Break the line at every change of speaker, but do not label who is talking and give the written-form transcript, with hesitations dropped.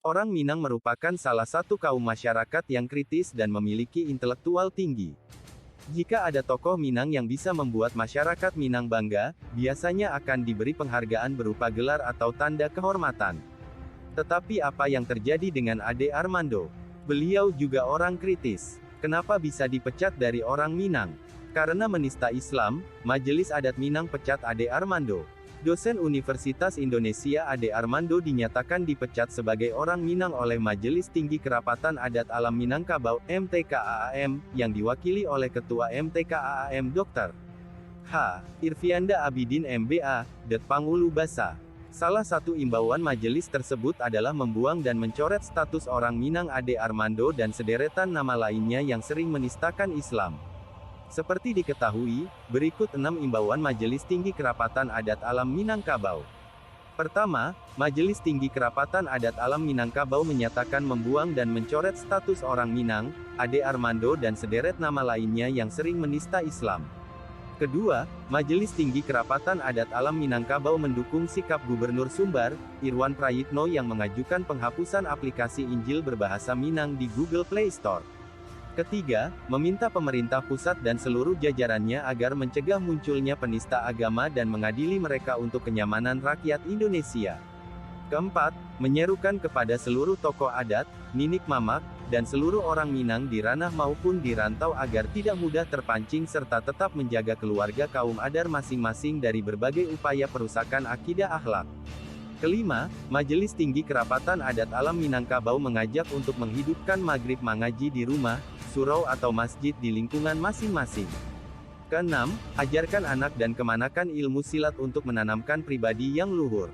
Orang Minang merupakan salah satu kaum masyarakat yang kritis dan memiliki intelektual tinggi. Jika ada tokoh Minang yang bisa membuat masyarakat Minang bangga, biasanya akan diberi penghargaan berupa gelar atau tanda kehormatan. Tetapi apa yang terjadi dengan Ade Armando? Beliau juga orang kritis. Kenapa bisa dipecat dari orang Minang? Karena menista Islam, Majelis Adat Minang pecat Ade Armando. Dosen Universitas Indonesia Ade Armando dinyatakan dipecat sebagai orang Minang oleh Majelis Tinggi Kerapatan Adat Alam Minangkabau, MTKAAM, yang diwakili oleh Ketua MTKAAM Dr. H. Irvianda Abidin MBA, Det Pangulu Basa. Salah satu imbauan majelis tersebut adalah membuang dan mencoret status orang Minang Ade Armando dan sederetan nama lainnya yang sering menistakan Islam. Seperti diketahui, berikut 6 imbauan Majelis Tinggi Kerapatan Adat Alam Minangkabau. Pertama, Majelis Tinggi Kerapatan Adat Alam Minangkabau menyatakan membuang dan mencoret status orang Minang, Ade Armando dan sederet nama lainnya yang sering menista Islam. Kedua, Majelis Tinggi Kerapatan Adat Alam Minangkabau mendukung sikap Gubernur Sumbar, Irwan Prayitno yang mengajukan penghapusan aplikasi Injil berbahasa Minang di Google Play Store. Ketiga, meminta pemerintah pusat dan seluruh jajarannya agar mencegah munculnya penista agama dan mengadili mereka untuk kenyamanan rakyat Indonesia. Keempat, menyerukan kepada seluruh tokoh adat, ninik mamak, dan seluruh orang Minang di ranah maupun di rantau agar tidak mudah terpancing serta tetap menjaga keluarga kaum Adar masing-masing dari berbagai upaya perusakan akidah akhlak. Kelima, Majelis Tinggi Kerapatan Adat Alam Minangkabau mengajak untuk menghidupkan maghrib mengaji di rumah, surau atau masjid di lingkungan masing-masing. Keenam, ajarkan anak dan kemanakan ilmu silat untuk menanamkan pribadi yang luhur.